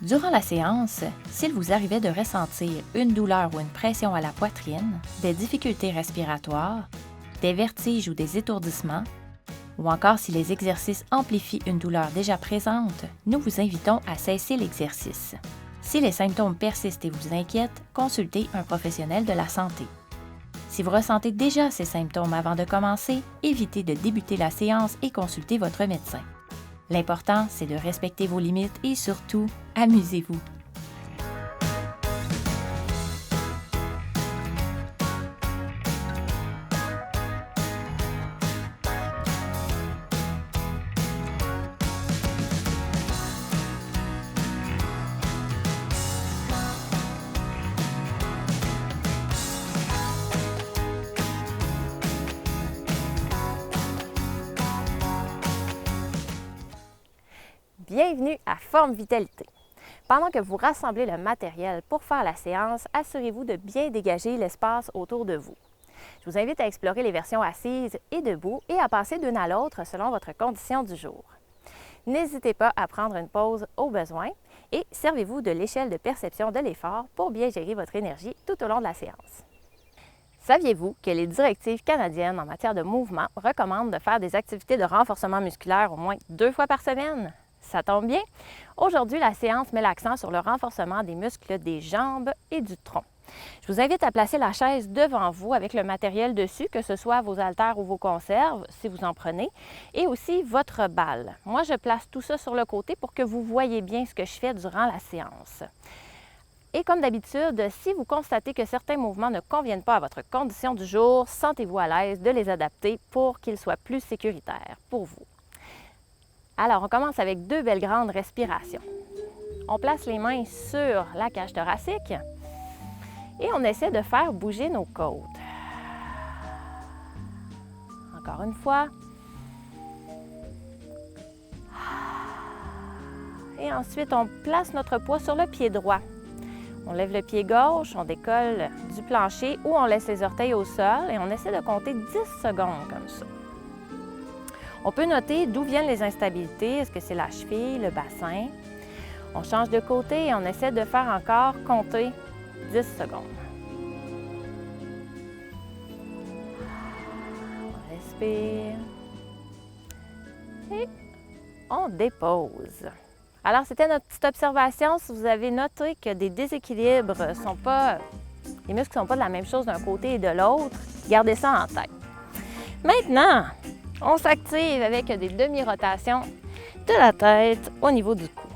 Durant la séance, s'il vous arrivait de ressentir une douleur ou une pression à la poitrine, des difficultés respiratoires, des vertiges ou des étourdissements, ou encore si les exercices amplifient une douleur déjà présente, nous vous invitons à cesser l'exercice. Si les symptômes persistent et vous inquiètent, consultez un professionnel de la santé. Si vous ressentez déjà ces symptômes avant de commencer, évitez de débuter la séance et consultez votre médecin. L'important, c'est de respecter vos limites et surtout, amusez-vous. Bienvenue à Forme Vitalité. Pendant que vous rassemblez le matériel pour faire la séance, assurez-vous de bien dégager l'espace autour de vous. Je vous invite à explorer les versions assises et debout et à passer d'une à l'autre selon votre condition du jour. N'hésitez pas à prendre une pause au besoin et servez-vous de l'échelle de perception de l'effort pour bien gérer votre énergie tout au long de la séance. Saviez-vous que les directives canadiennes en matière de mouvement recommandent de faire des activités de renforcement musculaire au moins 2 fois par semaine? Ça tombe bien. Aujourd'hui, la séance met l'accent sur le renforcement des muscles des jambes et du tronc. Je vous invite à placer la chaise devant vous avec le matériel dessus, que ce soit vos haltères ou vos conserves, si vous en prenez, et aussi votre balle. Moi, je place tout ça sur le côté pour que vous voyez bien ce que je fais durant la séance. Et comme d'habitude, si vous constatez que certains mouvements ne conviennent pas à votre condition du jour, sentez-vous à l'aise de les adapter pour qu'ils soient plus sécuritaires pour vous. Alors, on commence avec 2 belles grandes respirations. On place les mains sur la cage thoracique et on essaie de faire bouger nos côtes. Encore une fois. Et ensuite, on place notre poids sur le pied droit. On lève le pied gauche, on décolle du plancher ou on laisse les orteils au sol et on essaie de compter 10 secondes comme ça. On peut noter d'où viennent les instabilités. Est-ce que c'est la cheville, le bassin? On change de côté et on essaie de faire encore compter 10 secondes. On respire. Et on dépose. Alors, c'était notre petite observation. Si vous avez noté que des déséquilibres les muscles ne sont pas de la même chose d'un côté et de l'autre, gardez ça en tête. Maintenant, on s'active avec des demi-rotations de la tête au niveau du cou.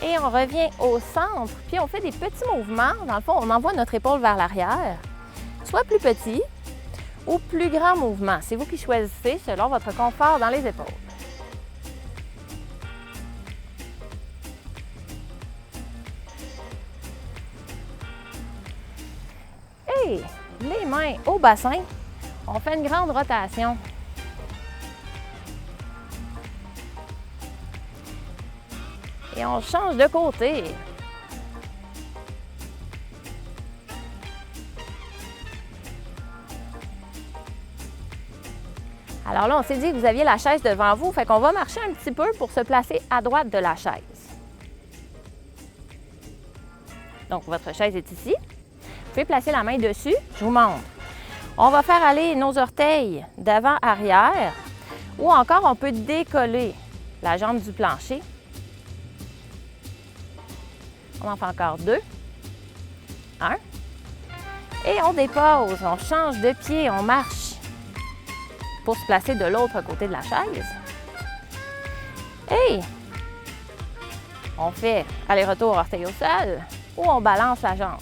Et on revient au centre, puis on fait des petits mouvements. Dans le fond, on envoie notre épaule vers l'arrière, soit plus petit ou plus grand mouvement. C'est vous qui choisissez selon votre confort dans les épaules. Et les mains au bassin, on fait une grande rotation. Et on change de côté. Alors là, on s'est dit que vous aviez la chaise devant vous, fait qu'on va marcher un petit peu pour se placer à droite de la chaise. Donc, votre chaise est ici. Vous pouvez placer la main dessus, je vous montre. On va faire aller nos orteils d'avant-arrière ou encore on peut décoller la jambe du plancher. On en fait encore 2. 1. Et on dépose, on change de pied, on marche pour se placer de l'autre côté de la chaise. Et on fait aller-retour orteil au sol ou on balance la jambe.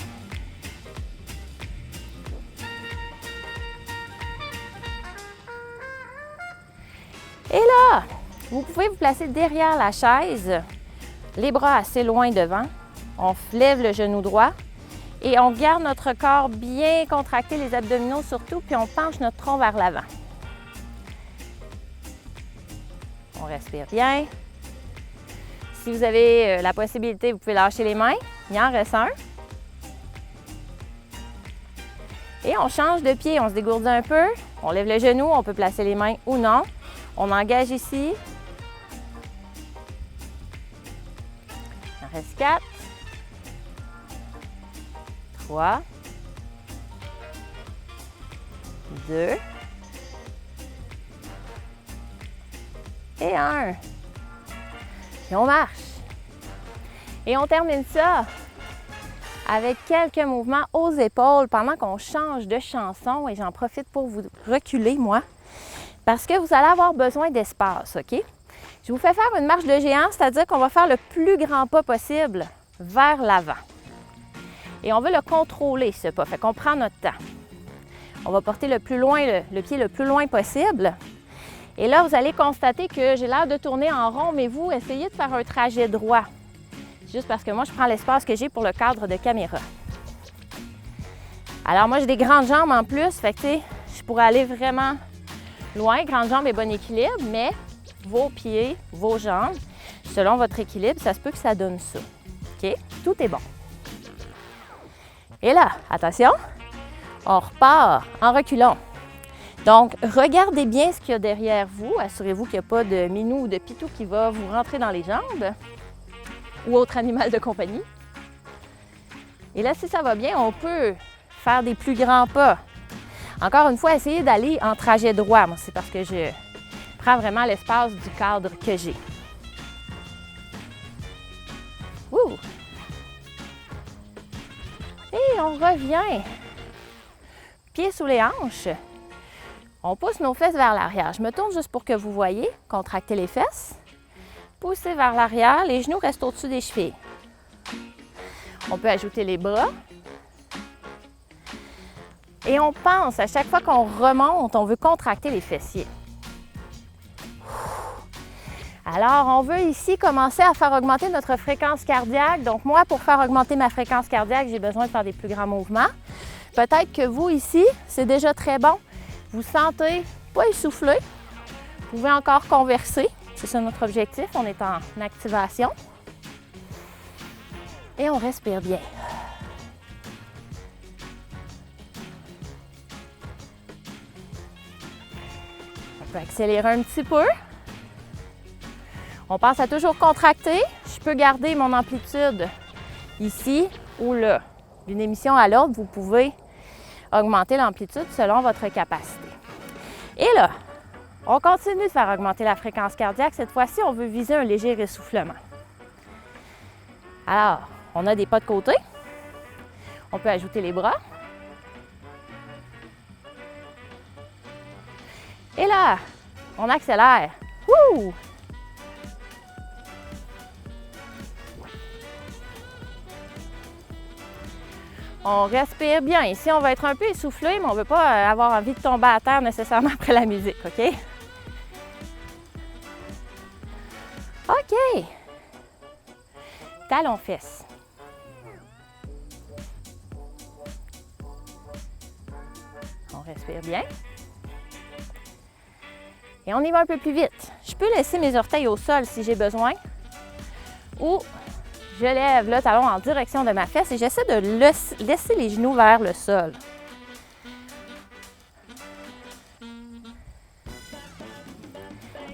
Et là, vous pouvez vous placer derrière la chaise, les bras assez loin devant. On lève le genou droit et on garde notre corps bien contracté, les abdominaux surtout, puis on penche notre tronc vers l'avant. On respire bien. Si vous avez la possibilité, vous pouvez lâcher les mains. Il en reste un. Et on change de pied, on se dégourdit un peu. On lève le genou, on peut placer les mains ou non. On engage ici. reste 4, 3, 2 et 1. Et on marche. Et on termine ça avec quelques mouvements aux épaules pendant qu'on change de chanson. Et j'en profite pour vous reculer, moi, parce que vous allez avoir besoin d'espace, OK? Je vous fais faire une marche de géant, c'est-à-dire qu'on va faire le plus grand pas possible vers l'avant. Et on veut le contrôler, ce pas. Fait qu'on prend notre temps. On va porter le pied le plus loin possible. Et là, vous allez constater que j'ai l'air de tourner en rond, mais vous, essayez de faire un trajet droit. Juste parce que moi, je prends l'espace que j'ai pour le cadre de caméra. Alors moi, j'ai des grandes jambes en plus, fait que tu sais, je pourrais aller vraiment loin, grandes jambes et bon équilibre, mais vos pieds, vos jambes, selon votre équilibre, ça se peut que ça donne ça. OK? Tout est bon. Et là, attention, on repart en reculant. Donc, regardez bien ce qu'il y a derrière vous. Assurez-vous qu'il n'y a pas de minou ou de pitou qui va vous rentrer dans les jambes ou autre animal de compagnie. Et là, si ça va bien, on peut faire des plus grands pas. Encore une fois, essayez d'aller en trajet droit. Moi, c'est parce que je prends vraiment l'espace du cadre que j'ai. Ouh! Et on revient. Pieds sous les hanches. On pousse nos fesses vers l'arrière. Je me tourne juste pour que vous voyez. Contractez les fesses. Poussez vers l'arrière. Les genoux restent au-dessus des chevilles. On peut ajouter les bras. Et on pense, à chaque fois qu'on remonte, on veut contracter les fessiers. Alors, on veut ici commencer à faire augmenter notre fréquence cardiaque. Donc, moi, pour faire augmenter ma fréquence cardiaque, j'ai besoin de faire des plus grands mouvements. Peut-être que vous, ici, c'est déjà très bon. Vous sentez pas essoufflé. Vous pouvez encore converser. C'est ça notre objectif. On est en activation. Et on respire bien. On peut accélérer un petit peu. On pense à toujours contracter. Je peux garder mon amplitude ici ou là. D'une émission à l'autre, vous pouvez augmenter l'amplitude selon votre capacité. Et là, on continue de faire augmenter la fréquence cardiaque. Cette fois-ci, on veut viser un léger essoufflement. Alors, on a des pas de côté. On peut ajouter les bras. Et là, on accélère. Wouh! On respire bien. Ici, on va être un peu essoufflé, mais on ne veut pas avoir envie de tomber à terre nécessairement après la musique, OK? OK. Talons-fesses. On respire bien. Et on y va un peu plus vite. Je peux laisser mes orteils au sol si j'ai besoin. Ou je lève le talon en direction de ma fesse et j'essaie de laisser les genoux vers le sol.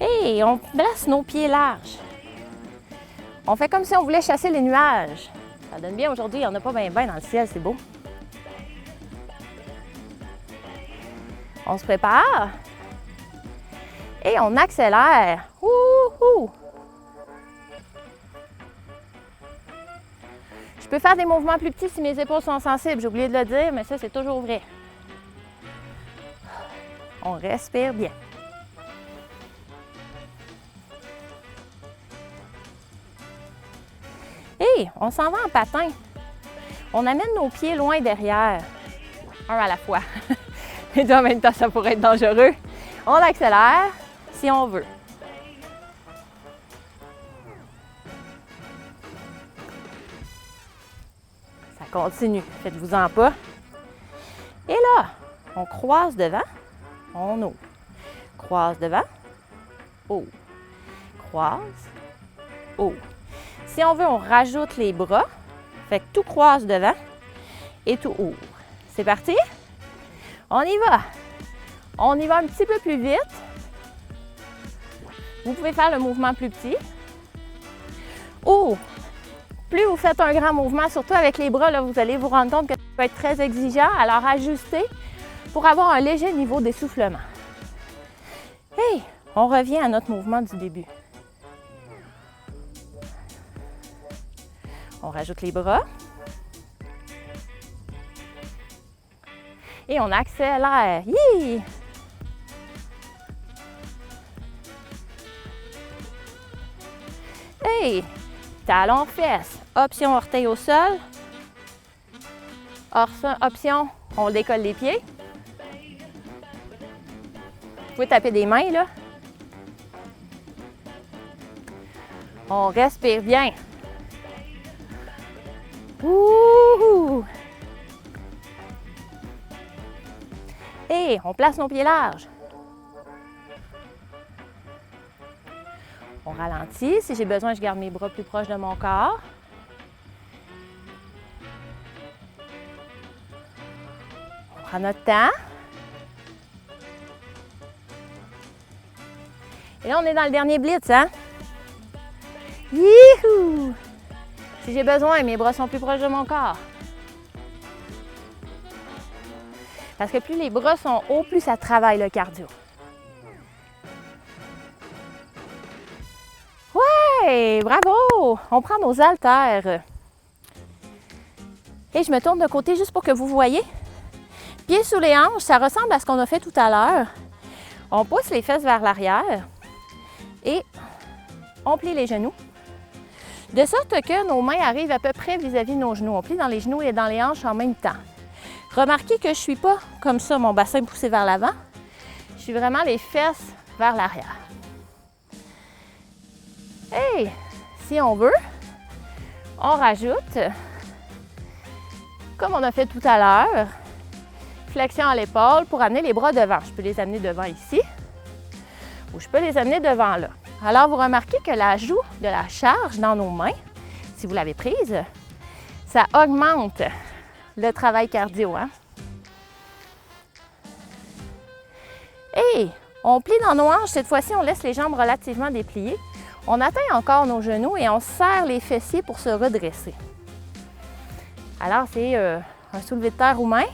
Et on place nos pieds larges. On fait comme si on voulait chasser les nuages. Ça donne bien aujourd'hui, il n'y en a pas bien dans le ciel, c'est beau. On se prépare. Et on accélère. Wouhou! Je peux faire des mouvements plus petits si mes épaules sont sensibles. J'ai oublié de le dire, mais ça, c'est toujours vrai. On respire bien. Et on s'en va en patin. On amène nos pieds loin derrière. Un à la fois. Les deux en même temps, ça pourrait être dangereux. On accélère si on veut. Ça continue. Faites-vous-en pas. Et là, on croise devant. On ouvre. Croise devant. Ouvre. Croise. Ouvre. Si on veut, on rajoute les bras. Fait que tout croise devant et tout ouvre. C'est parti? On y va. On y va un petit peu plus vite. Vous pouvez faire le mouvement plus petit. Ou Plus vous faites un grand mouvement, surtout avec les bras, là, vous allez vous rendre compte que ça peut être très exigeant. Alors ajustez pour avoir un léger niveau d'essoufflement. Et on revient à notre mouvement du début. On rajoute les bras. Et on accélère. Hi! Hey! Talon fesses. Option orteil au sol. Option, on décolle les pieds. Vous pouvez taper des mains, là. On respire bien. Ouh! Et on place nos pieds larges. On ralentit. Si j'ai besoin, je garde mes bras plus proches de mon corps. On prend notre temps. Et là, on est dans le dernier blitz, hein? Youhou! Si j'ai besoin, mes bras sont plus proches de mon corps. Parce que plus les bras sont hauts, plus ça travaille le cardio. Ouais! Bravo! On prend nos haltères. Et je me tourne de côté juste pour que vous voyez. Pieds sous les hanches, ça ressemble à ce qu'on a fait tout à l'heure. On pousse les fesses vers l'arrière et on plie les genoux. De sorte que nos mains arrivent à peu près vis-à-vis de nos genoux. On plie dans les genoux et dans les hanches en même temps. Remarquez que je ne suis pas comme ça, mon bassin poussé vers l'avant. Je suis vraiment les fesses vers l'arrière. Et si on veut, on rajoute, comme on a fait tout à l'heure, flexion à l'épaule pour amener les bras devant. Je peux les amener devant ici ou je peux les amener devant là. Alors, vous remarquez que l'ajout de la charge dans nos mains, si vous l'avez prise, ça augmente le travail cardio. Hein? Et on plie dans nos hanches. Cette fois-ci, on laisse les jambes relativement dépliées. On atteint encore nos genoux et on serre les fessiers pour se redresser. Alors, c'est un soulevé de terre roumain.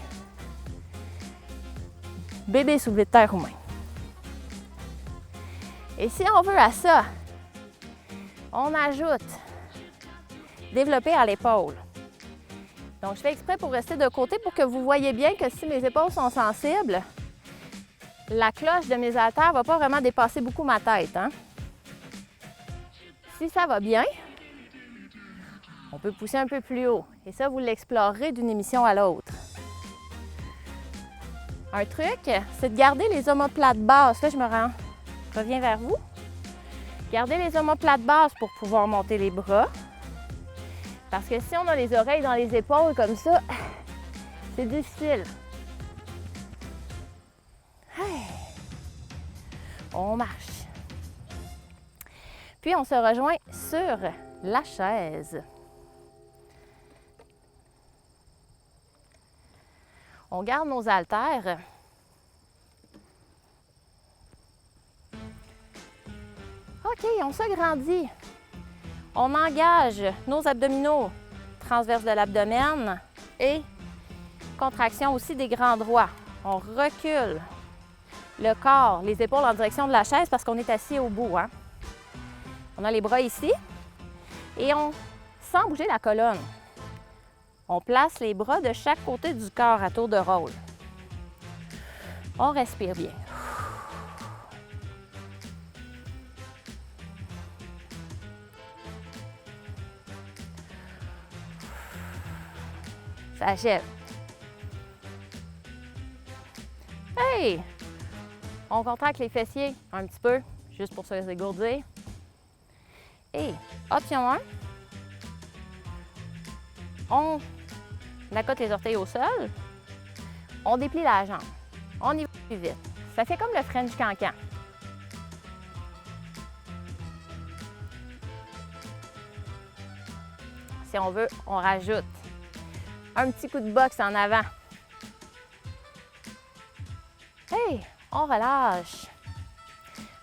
Bébé soulevé de terre roumain. Et si on veut à ça, on ajoute développé à l'épaule. Donc, je fais exprès pour rester de côté pour que vous voyez bien que si mes épaules sont sensibles, la cloche de mes haltères ne va pas vraiment dépasser beaucoup ma tête. Hein? Si ça va bien, on peut pousser un peu plus haut. Et ça, vous l'explorerez d'une émission à l'autre. Un truc, c'est de garder les omoplates basses. Là, je reviens vers vous. Gardez les omoplates basses pour pouvoir monter les bras. Parce que si on a les oreilles dans les épaules comme ça, c'est difficile. On marche. Puis on se rejoint sur la chaise. On garde nos haltères. OK, on s'agrandit. On engage nos abdominaux transverses de l'abdomen et contraction aussi des grands droits. On recule le corps, les épaules en direction de la chaise parce qu'on est assis au bout. Hein? On a les bras ici et on, sans bouger la colonne, on place les bras de chaque côté du corps à tour de rôle. On respire bien. Ça achève. Hey! On contracte les fessiers un petit peu, juste pour se les dégourdir. Et option 1, on accote les orteils au sol, on déplie la jambe, on y va plus vite. Ça fait comme le French cancan. Si on veut, on rajoute un petit coup de boxe en avant. Hey, on relâche.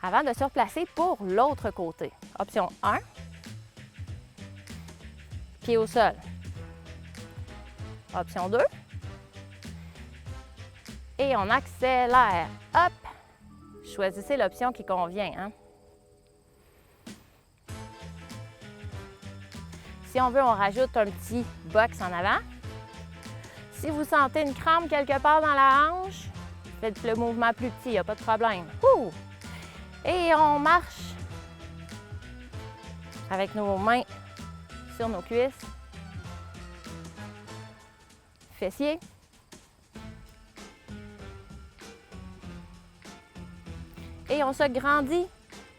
Avant de se replacer pour l'autre côté. Option 1. pied au sol. Option 2. Et on accélère. Hop! Choisissez l'option qui convient. Hein? Si on veut, on rajoute un petit box en avant. Si vous sentez une crampe quelque part dans la hanche, faites le mouvement plus petit, il n'y a pas de problème. Ouh! Et on marche avec nos mains sur nos cuisses. Fessiers. Et on se grandit.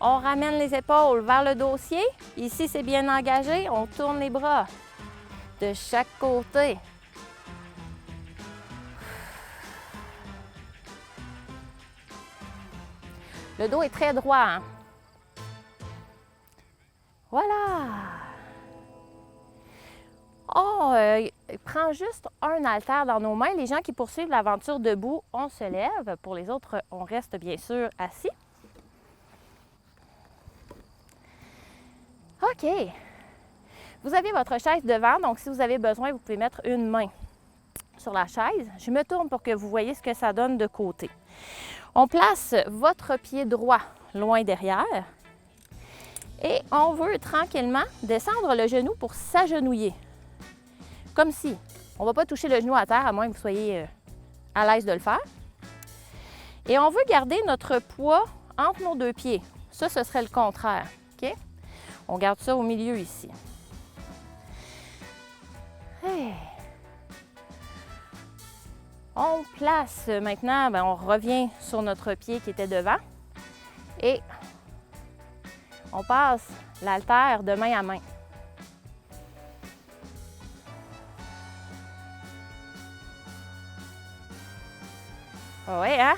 On ramène les épaules vers le dossier. Ici, c'est bien engagé. On tourne les bras de chaque côté. Le dos est très droit. Hein? Voilà. On prend juste un haltère dans nos mains. Les gens qui poursuivent l'aventure debout, on se lève. Pour les autres, on reste bien sûr assis. OK. Vous avez votre chaise devant, donc si vous avez besoin, vous pouvez mettre une main sur la chaise. Je me tourne pour que vous voyez ce que ça donne de côté. On place votre pied droit loin derrière et on veut tranquillement descendre le genou pour s'agenouiller. Comme si. On ne va pas toucher le genou à terre à moins que vous soyez à l'aise de le faire. Et on veut garder notre poids entre nos deux pieds. Ça, ce serait le contraire. OK? On garde ça au milieu ici. Hey. On place maintenant, on revient sur notre pied qui était devant et on passe l'haltère de main à main. Oui, hein?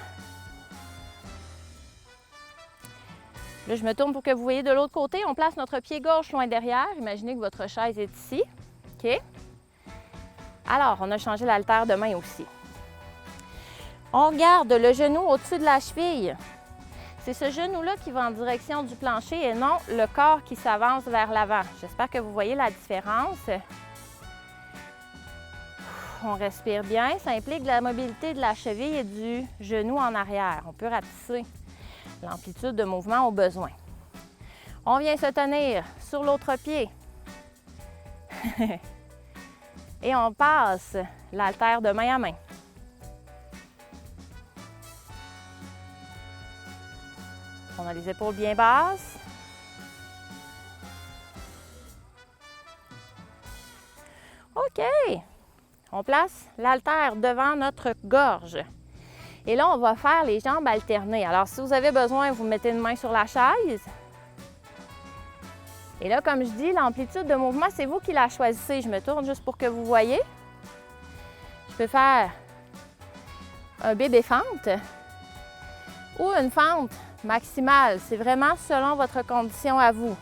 Là, je me tourne pour que vous voyez de l'autre côté. On place notre pied gauche loin derrière. Imaginez que votre chaise est ici. OK? Alors, on a changé l'haltère de main aussi. On garde le genou au-dessus de la cheville. C'est ce genou-là qui va en direction du plancher et non le corps qui s'avance vers l'avant. J'espère que vous voyez la différence. On respire bien. Ça implique la mobilité de la cheville et du genou en arrière. On peut rapetisser l'amplitude de mouvement au besoin. On vient se tenir sur l'autre pied. Et on passe l'haltère de main à main. On a les épaules bien basses. OK. On place l'haltère devant notre gorge. Et là, on va faire les jambes alternées. Alors, si vous avez besoin, vous mettez une main sur la chaise. Et là, comme je dis, l'amplitude de mouvement, c'est vous qui la choisissez. Je me tourne juste pour que vous voyez. Je peux faire un bébé fente ou une fente maximale. C'est vraiment selon votre condition à vous.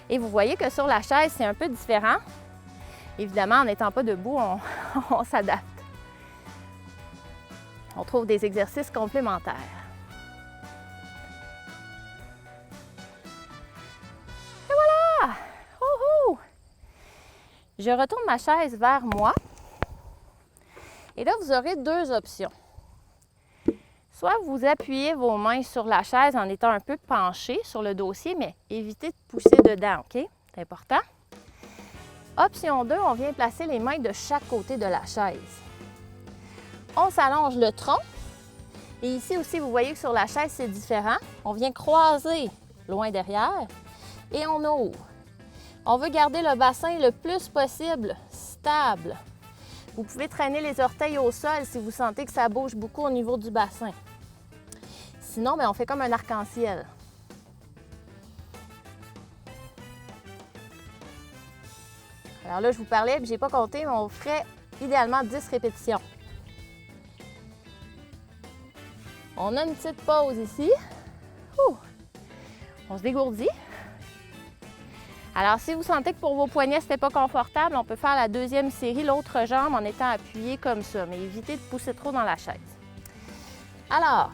Et vous voyez que sur la chaise, c'est un peu différent. Évidemment, en n'étant pas debout, on s'adapte. On trouve des exercices complémentaires. Et voilà! Oh! Je retourne ma chaise vers moi. Et là, vous aurez deux options. Soit vous appuyez vos mains sur la chaise en étant un peu penché sur le dossier, mais évitez de pousser dedans, OK? C'est important. Option 2, on vient placer les mains de chaque côté de la chaise. On s'allonge le tronc. Et ici aussi, vous voyez que sur la chaise, c'est différent. On vient croiser loin derrière et on ouvre. On veut garder le bassin le plus possible stable. Vous pouvez traîner les orteils au sol si vous sentez que ça bouge beaucoup au niveau du bassin. Sinon, on fait comme un arc-en-ciel. Alors là, je vous parlais, puis je n'ai pas compté, mais on ferait idéalement 10 répétitions. On a une petite pause ici. Ouh. On se dégourdit. Alors, si vous sentez que pour vos poignets, ce n'est pas confortable, on peut faire la deuxième série, l'autre jambe, en étant appuyé comme ça, mais évitez de pousser trop dans la chaise. Alors,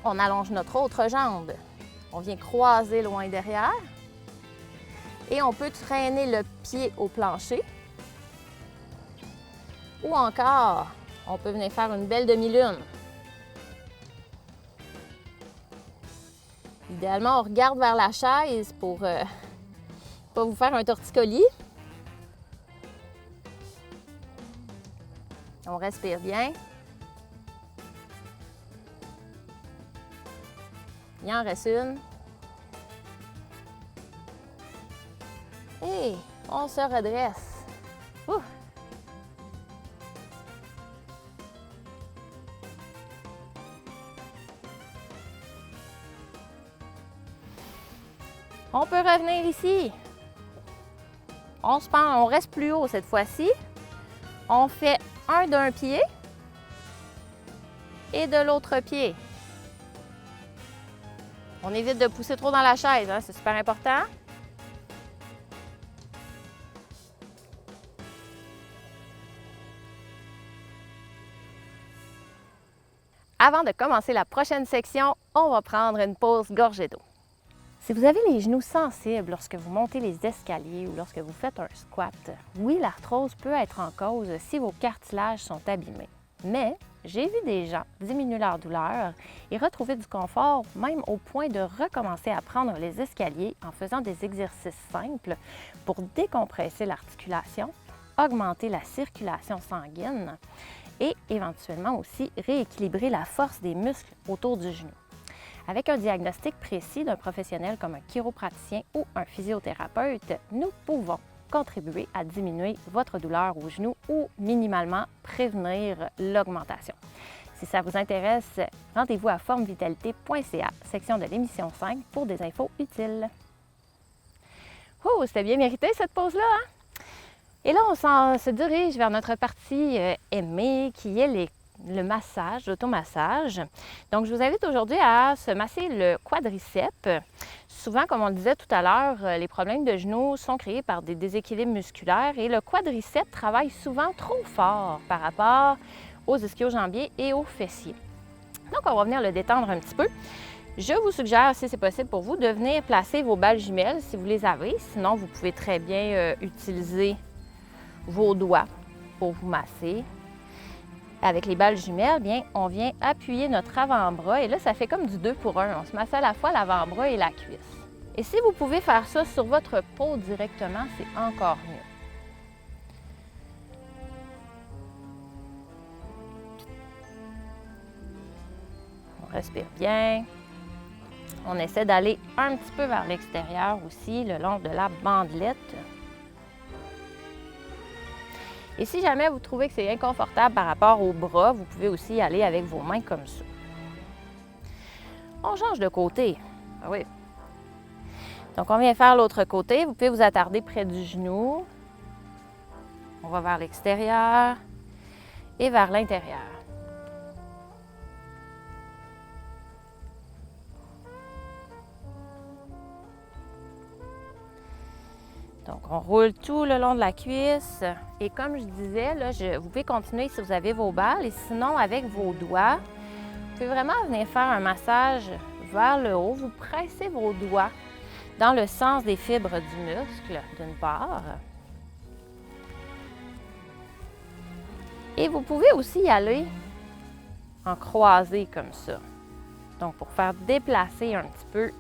on allonge notre autre jambe. On vient croiser loin derrière. Et on peut traîner le pied au plancher. Ou encore, on peut venir faire une belle demi-lune. Idéalement, on regarde vers la chaise pour pas vous faire un torticolis. On respire bien. Il en reste une. Et on se redresse. Ouh. On peut revenir ici. On se penche, on reste plus haut cette fois-ci. On fait un d'un pied et de l'autre pied. On évite de pousser trop dans la chaise, hein, c'est super important. Avant de commencer la prochaine section, on va prendre une pause gorgée d'eau. Si vous avez les genoux sensibles lorsque vous montez les escaliers ou lorsque vous faites un squat, oui, l'arthrose peut être en cause si vos cartilages sont abîmés. Mais j'ai vu des gens diminuer leur douleur et retrouver du confort, même au point de recommencer à prendre les escaliers en faisant des exercices simples pour décompresser l'articulation, augmenter la circulation sanguine et éventuellement aussi rééquilibrer la force des muscles autour du genou. Avec un diagnostic précis d'un professionnel comme un chiropraticien ou un physiothérapeute, nous pouvons contribuer à diminuer votre douleur au genou ou minimalement prévenir l'augmentation. Si ça vous intéresse, rendez-vous à formevitalité.ca, section de l'émission 5, pour des infos utiles. Oh, c'était bien mérité cette pause-là, hein? Et là, on se dirige vers notre partie aimée, qui est le massage, l'automassage. Donc, je vous invite aujourd'hui à se masser le quadriceps. Souvent, comme on le disait tout à l'heure, les problèmes de genoux sont créés par des déséquilibres musculaires et le quadriceps travaille souvent trop fort par rapport aux ischio-jambiers et aux fessiers. Donc, on va venir le détendre un petit peu. Je vous suggère, si c'est possible pour vous, de venir placer vos balles jumelles si vous les avez. Sinon, vous pouvez très bien utiliser vos doigts pour vous masser. Avec les balles jumelles, bien, on vient appuyer notre avant-bras et là, ça fait comme du 2 pour 1. On se masse à la fois l'avant-bras et la cuisse. Et si vous pouvez faire ça sur votre peau directement, c'est encore mieux. On respire bien. On essaie d'aller un petit peu vers l'extérieur aussi, le long de la bandelette. Et si jamais vous trouvez que c'est inconfortable par rapport au bras, vous pouvez aussi y aller avec vos mains comme ça. On change de côté. Ah oui. Donc, on vient faire l'autre côté. Vous pouvez vous attarder près du genou. On va vers l'extérieur et vers l'intérieur. Donc, on roule tout le long de la cuisse. Et comme je disais, là, vous pouvez continuer si vous avez vos balles. Et sinon, avec vos doigts, vous pouvez vraiment venir faire un massage vers le haut. Vous pressez vos doigts dans le sens des fibres du muscle, d'une part. Et vous pouvez aussi y aller en croisé comme ça. Donc, pour faire déplacer un petit peu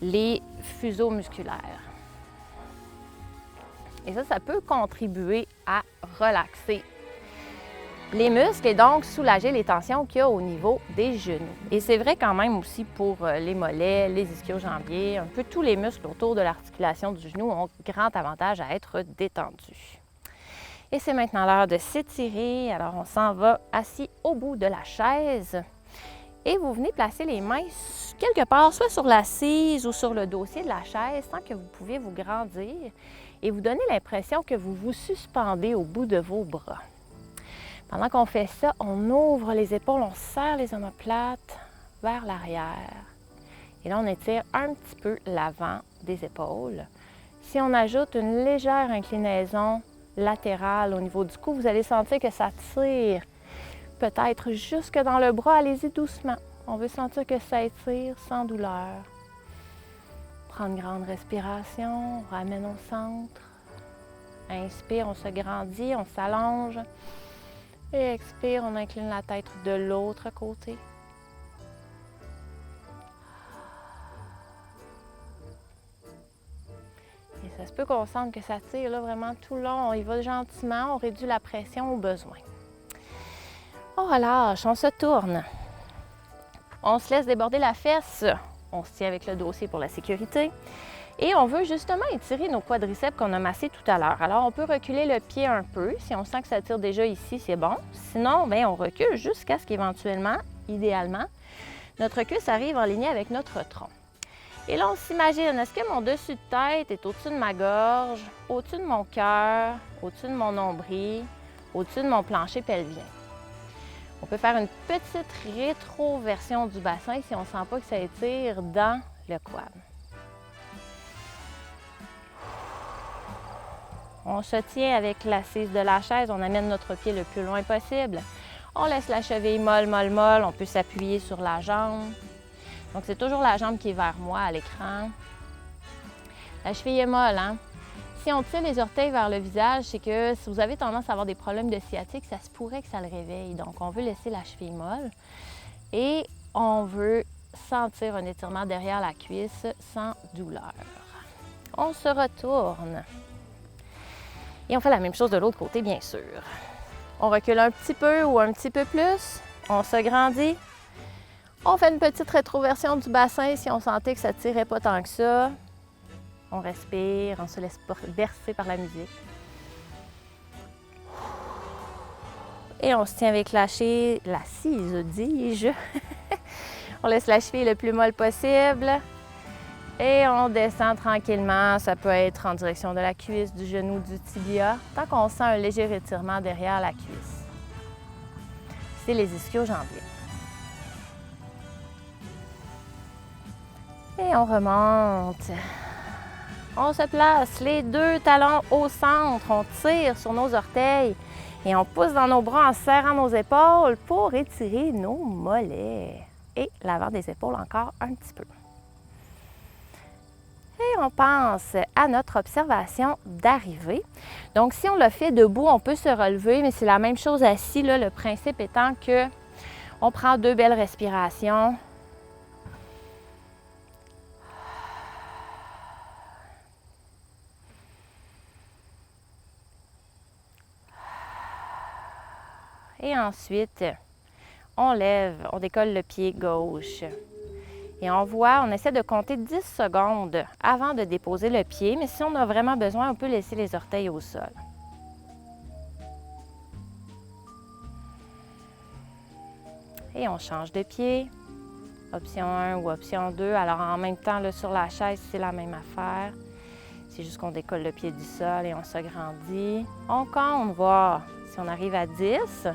les fuseaux musculaires. Et ça peut contribuer à relaxer les muscles et donc soulager les tensions qu'il y a au niveau des genoux. Et c'est vrai quand même aussi pour les mollets, les ischio-jambiers, un peu tous les muscles autour de l'articulation du genou ont grand avantage à être détendus. Et c'est maintenant l'heure de s'étirer. Alors on s'en va assis au bout de la chaise et vous venez placer les mains quelque part, soit sur l'assise ou sur le dossier de la chaise, tant que vous pouvez vous grandir et vous donner l'impression que vous vous suspendez au bout de vos bras. Pendant qu'on fait ça, on ouvre les épaules, on serre les omoplates vers l'arrière. Et là, on étire un petit peu l'avant des épaules. Si on ajoute une légère inclinaison latérale au niveau du cou, vous allez sentir que ça tire peut-être jusque dans le bras. Allez-y doucement. On veut sentir que ça étire sans douleur. prend une grande respiration, on ramène au centre. Inspire, on se grandit, on s'allonge. Et expire, on incline la tête de l'autre côté. Et ça se peut qu'on sente que ça tire là, vraiment tout le long. On y va gentiment, on réduit la pression au besoin. On relâche, on se tourne. On se laisse déborder la fesse. On se tient avec le dossier pour la sécurité. Et on veut justement étirer nos quadriceps qu'on a massés tout à l'heure. Alors, on peut reculer le pied un peu. Si on sent que ça tire déjà ici, c'est bon. Sinon, bien, on recule jusqu'à ce qu'éventuellement, idéalement, notre cuisse arrive en ligne avec notre tronc. Et là, on s'imagine, est-ce que mon dessus de tête est au-dessus de ma gorge, au-dessus de mon cœur, au-dessus de mon nombril, au-dessus de mon plancher pelvien? On peut faire une petite rétroversion du bassin si on ne sent pas que ça étire dans le quad. On se tient avec l'assise de la chaise, on amène notre pied le plus loin possible. On laisse la cheville molle, molle, molle. On peut s'appuyer sur la jambe. Donc, c'est toujours la jambe qui est vers moi à l'écran. La cheville est molle, hein? Si on tire les orteils vers le visage, c'est que si vous avez tendance à avoir des problèmes de sciatique, ça se pourrait que ça le réveille. Donc, on veut laisser la cheville molle et on veut sentir un étirement derrière la cuisse sans douleur. On se retourne. Et on fait la même chose de l'autre côté, bien sûr. On recule un petit peu ou un petit peu plus. On se grandit. On fait une petite rétroversion du bassin si on sentait que ça ne tirait pas tant que ça. On respire, on se laisse bercer par la musique. Et on se tient avec l'assise, dis-je. On laisse la cheville le plus molle possible. Et on descend tranquillement. Ça peut être en direction de la cuisse, du genou, du tibia, tant qu'on sent un léger étirement derrière la cuisse. C'est les ischio-jambiers. Et on remonte. On se place les deux talons au centre. On tire sur nos orteils et on pousse dans nos bras en serrant nos épaules pour étirer nos mollets. Et l'avant des épaules encore un petit peu. Et on pense à notre observation d'arrivée. Donc, si on le fait debout, on peut se relever, mais c'est la même chose assis, là, le principe étant que on prend 2 belles respirations. Et ensuite, on lève, on décolle le pied gauche. Et on essaie de compter 10 secondes avant de déposer le pied, mais si on a vraiment besoin, on peut laisser les orteils au sol. Et on change de pied, option 1 ou option 2. Alors en même temps, là, sur la chaise, c'est la même affaire. C'est juste qu'on décolle le pied du sol et on se grandit. On compte, voir si on arrive à 10.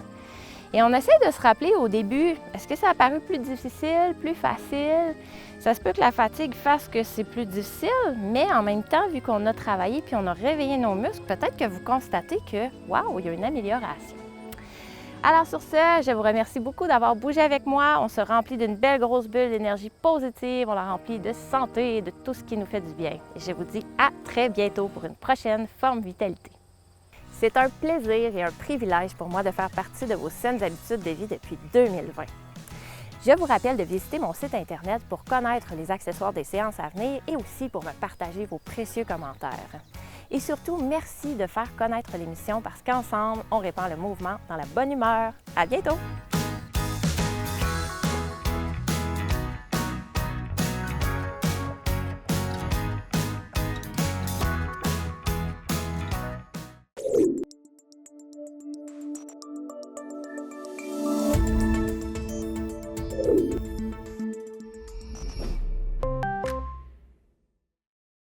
Et on essaie de se rappeler au début, est-ce que ça a paru plus difficile, plus facile? Ça se peut que la fatigue fasse que c'est plus difficile, mais en même temps, vu qu'on a travaillé puis on a réveillé nos muscles, peut-être que vous constatez que, waouh, il y a une amélioration. Alors sur ce, je vous remercie beaucoup d'avoir bougé avec moi. On se remplit d'une belle grosse bulle d'énergie positive, on la remplit de santé et de tout ce qui nous fait du bien. Et je vous dis à très bientôt pour une prochaine Forme Vitalité. C'est un plaisir et un privilège pour moi de faire partie de vos saines habitudes de vie depuis 2020. Je vous rappelle de visiter mon site Internet pour connaître les accessoires des séances à venir et aussi pour me partager vos précieux commentaires. Et surtout, merci de faire connaître l'émission parce qu'ensemble, on répand le mouvement dans la bonne humeur. À bientôt!